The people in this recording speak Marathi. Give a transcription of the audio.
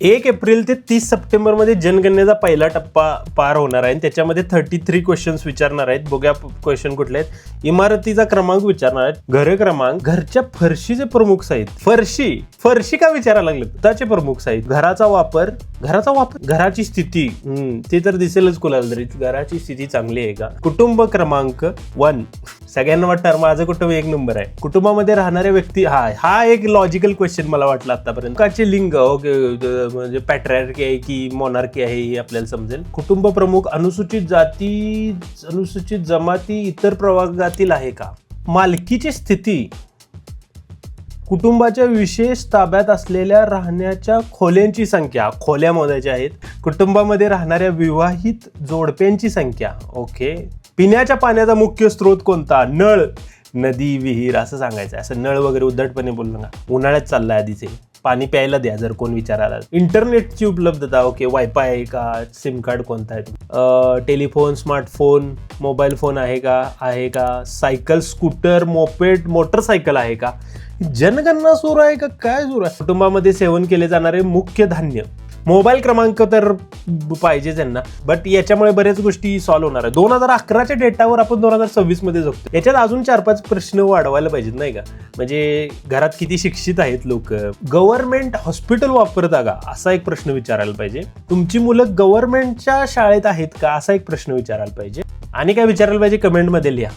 1 एप्रिल ते 30 सप्टेंबर मध्ये जनगणनेचा पहिला टप्पा पार होणार आहे. त्याच्यामध्ये 33 क्वेश्चन्स विचारणार आहेत. बघूया क्वेश्चन कुठले आहेत. इमारतीचा क्रमांक विचारणार आहेत, घर क्रमांक, घरच्या फरशीचे प्रमुख साहित्य, फरशी का विचारायला लागले, त्याचे प्रमुख साहित्य, घराचा वापर, घराची स्थिती, ते तर दिसेलच कोणाला तरी घराची स्थिती चांगली आहे का. कुटुंब क्रमांक 1, सगळ्यांना वाटणार माझं कुटुंब 1 नंबर आहे. कुटुंबामध्ये राहणाऱ्या व्यक्ती, हा एक लॉजिकल क्वेश्चन मला वाटलं आतापर्यंत. काचे लिंग, ओके, म्हणजे पॅट्रियार्की आहे की मोनार्की आहे हे आपल्याला समजेल. कुटुंब प्रमुख अनुसूचित जाती, अनुसूचित जमाती, इतर प्रवर्गातील आहे का. मालकीची स्थिती, कुटुंबाच्या विशेष ताब्यात असलेल्या राहण्याच्या खोल्यांची संख्या, खोल्या मोजायच्या आहेत. कुटुंबामध्ये राहणाऱ्या विवाहित जोडप्यांची संख्या, ओके. पिण्याच्या पाण्याचा मुख्य स्रोत कोणता, नळ, नदी, विहीर असं सांगायचं. असं नळ वगैरे उद्धटपणे बोलू नका. उन्हाळ्यात चाललाय आधीचे, पाणी प्यायला द्या जर कोण विचारायला. इंटरनेटची उपलब्धता, ओके. वायफाय आहे का, सिम कार्ड कोणता आहे, टेलिफोन, स्मार्टफोन, मोबाईल फोन आहे का, सायकल, स्कूटर, मोपेड, मोटरसायकल आहे का. जनगणना सुरू आहे का काय सुरू आहे. कुटुंबामध्ये सेवन केले जाणारे मुख्य धान्य, मोबाईल क्रमांक तर पाहिजे त्यांना, बट याच्यामुळे बऱ्याच गोष्टी सॉल्व्ह होणार आहे. 2011च्या डेटावर आपण 2026 मध्ये जगतो. याच्यात अजून 4-5 प्रश्न वाढवायला पाहिजेत नाही का. म्हणजे घरात किती शिक्षित आहेत लोक, गव्हर्नमेंट हॉस्पिटल वापरता का असा एक प्रश्न विचारायला पाहिजे. तुमची मुलं गव्हर्नमेंटच्या शाळेत आहेत का असा एक प्रश्न विचारायला पाहिजे. आणि काय विचारायला पाहिजे कमेंटमध्ये लिहा.